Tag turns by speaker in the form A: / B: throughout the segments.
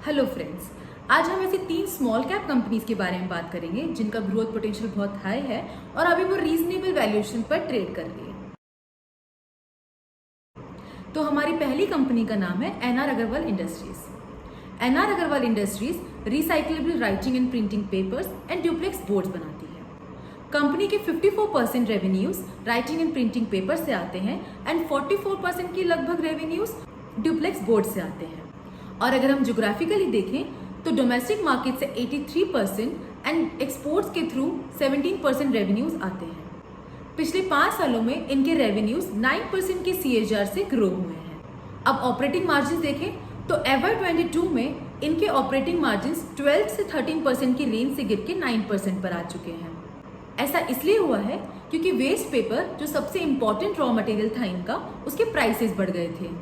A: Hello friends, आज हम ऐसे 3 स्मॉल कैप कंपनीज के बारे में बात करेंगे जिनका ग्रोथ पोटेंशियल बहुत हाई है और अभी वो रीजनेबल वैल्यूएशन पर ट्रेड कर रही है। तो हमारी पहली कंपनी का नाम है NR Agarwal industries. NR Agarwal industries recyclable writing and printing papers and duplex boards बनाती है। कंपनी के 54% revenues writing and printing paper से आते हैं एंड 44% की लगभग रेवेन्यूज ड्यूप्लेक्स बोर्ड से आते हैं। और अगर हम ज्योग्राफिकली देखें तो डोमेस्टिक मार्केट से 83% एंड एक्सपोर्ट्स के थ्रू 17% रेवेन्यूज आते हैं। पिछले 5 सालों में इनके रेवेन्यूज 9% के CAGR से ग्रो हुए हैं। अब ऑपरेटिंग मार्जिन देखें तो FY22 में इनके ऑपरेटिंग मार्जिन 12 से 13% की रेंज से गिर के 9% पर आ चुके हैं। ऐसा इसलिए हुआ है क्योंकि वेस्ट पेपर जो सबसे इम्पोर्टेंट रॉ मटेरियल था इनका, उसके प्राइसेस बढ़ गए थे।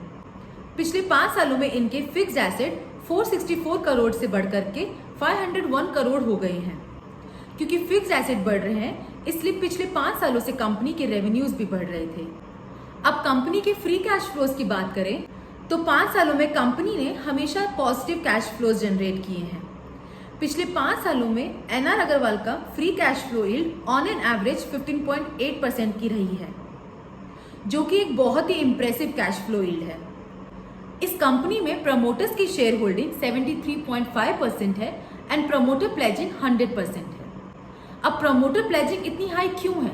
A: पिछले 5 सालों में इनके फिक्स्ड एसेट 464 करोड़ से बढ़कर के 501 करोड़ हो गए हैं। क्योंकि फिक्स्ड एसेट बढ़ रहे हैं इसलिए पिछले 5 सालों से कंपनी के रेवेन्यूज भी बढ़ रहे थे। अब कंपनी के फ्री कैश फ्लोज की बात करें तो 5 सालों में कंपनी ने हमेशा पॉजिटिव कैश फ्लोज जनरेट किए हैं। पिछले 5 सालों में एनआर अग्रवाल का free cash flow yield on an average 15.8% की रही है, जो कि एक बहुत ही इंप्रेसिव कैश फ्लो यील्ड है। इस कंपनी में प्रमोटर्स की शेयर होल्डिंग 73.5% है एंड प्रमोटर प्लेजिंग 100% है। अब प्रमोटर प्लेजिंग इतनी हाई क्यों है?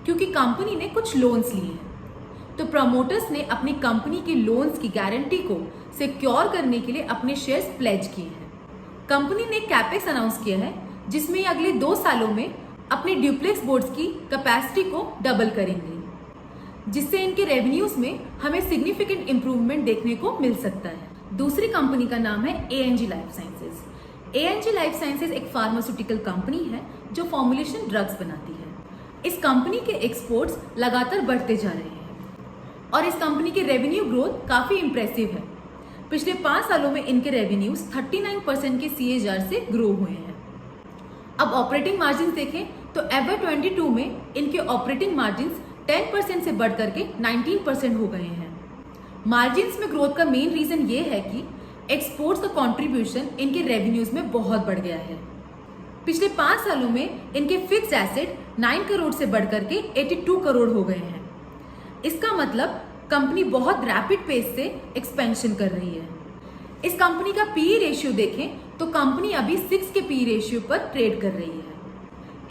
A: क्योंकि कंपनी ने कुछ लोन्स लिए हैं, तो प्रमोटर्स ने अपनी कंपनी के लोन्स की गारंटी को सिक्योर करने के लिए अपने शेयर्स प्लेज किए हैं। कंपनी ने कैपेक्स अनाउंस किया है जिसमें अगले 2 सालों में अपने ड्यूप्लेक्स बोर्ड्स की कैपेसिटी को डबल करेंगे, जिससे इनके रेवेन्यूज में हमें सिग्निफिकेंट इंप्रूवमेंट देखने को मिल सकता है। दूसरी कंपनी का नाम है ANG life sciences. ANG life sciences एक फार्मास्यूटिकल कंपनी है जो फॉर्मुलेशन ड्रग्स बनाती है। इस कंपनी के एक्सपोर्ट्स लगातार बढ़ते जा रहे हैं और इस कंपनी के रेवेन्यू ग्रोथ काफी इंप्रेसिव है। पिछले 5 सालों में इनके रेवेन्यूज 39% के CAGR से ग्रो हुए हैं। अब ऑपरेटिंग मार्जिन देखें तो FY22 में इनके ऑपरेटिंग मार्जिन 10% से बढ़कर के 19% हो गए हैं। मार्जिन्स में ग्रोथ का मेन रीजन ये है कि एक्सपोर्ट्स का कंट्रीब्यूशन इनके रेवेन्यूज में बहुत बढ़ गया है। पिछले 5 सालों में इनके फिक्स्ड एसेट 9 करोड़ से बढ़कर के 82 करोड़ हो गए हैं। इसका मतलब कंपनी बहुत रैपिड पेस से एक्सपेंशन कर रही है। इस कंपनी का PE रेशियो देखें तो कंपनी अभी 6 के PE रेशियो पर ट्रेड कर रही है।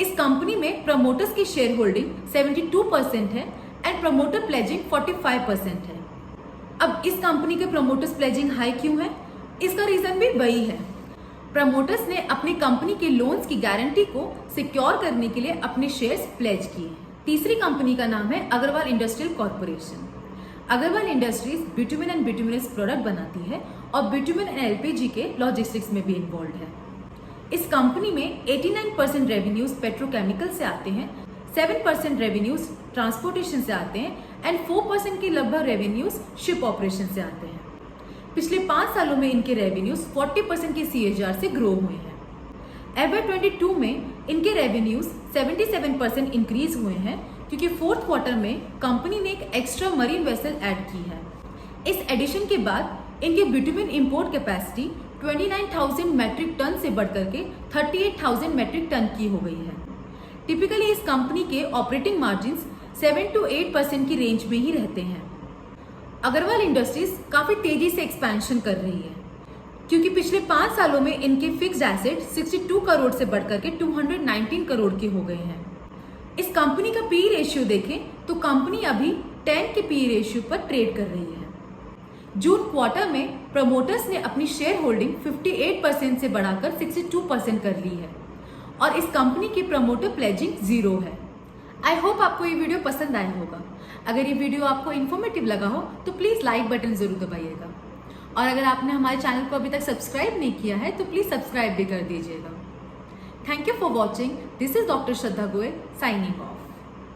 A: इस कंपनी में प्रमोटर्स की शेयर होल्डिंग 72% है एंड प्रमोटर प्लेजिंग 45% है। अब इस कंपनी के प्रमोटर्स प्लेजिंग हाई क्यों है? इसका रीजन भी वही है। प्रमोटर्स ने अपनी कंपनी के लोन्स की गारंटी को सिक्योर करने के लिए अपने शेयर्स प्लेज किए हैं। तीसरी कंपनी का नाम है Agarwal industrial corporation. Agarwal industries bitumen and bituminous product बनाती है और बिटुमिन एंड LPG के लॉजिस्टिक्स में भी इन्वॉल्व है। इस कंपनी में 89% रेवेन्यूज पेट्रोकेमिकल से आते हैं, 7% रेवेन्यूज ट्रांसपोर्टेशन से आते हैं एंड 4% की लगभग रेवेन्यूज शिप ऑपरेशन से आते हैं। पिछले 5 सालों में इनके रेवेन्यूज 40% के CAGR से ग्रो हुए हैं। FY22 में इनके रेवेन्यूज 77% इंक्रीज हुए हैं क्योंकि 4th क्वार्टर में कंपनी ने एक एक्स्ट्रा मरीन वेसल ऐड की है। इस एडिशन के बाद इनके bitumen import capacity 29,000 metric ton से बढ़कर के 38,000 मैट्रिक टन की हो गई है। टिपिकली इस कंपनी के ऑपरेटिंग मार्जिन 7 to 8% की रेंज में ही रहते हैं। अग्रवाल इंडस्ट्रीज काफी तेजी से एक्सपेंशन कर रही है क्योंकि पिछले 5 सालों में इनके फिक्स्ड एसेट 62 करोड़ से बढ़कर के 219 करोड़ के हो गए हैं। इस कंपनी का PE रेशियो देखें तो कंपनी अभी 10 के PE रेशियो पर ट्रेड कर रही है। जून क्वार्टर में प्रमोटर्स ने अपनी शेयर होल्डिंग 58% से बढ़ाकर 62% कर ली है और इस कंपनी की प्रमोटर प्लेजिंग 0 है। आई होप आपको ये वीडियो पसंद आया होगा। अगर ये वीडियो आपको इन्फॉर्मेटिव लगा हो तो प्लीज लाइक बटन जरूर दबाइएगा और अगर आपने हमारे चैनल को अभी तक सब्सक्राइब नहीं किया है तो प्लीज सब्सक्राइब भी कर दीजिएगा। Thank you for watching. This is doctor Shraddha Goyal signing off.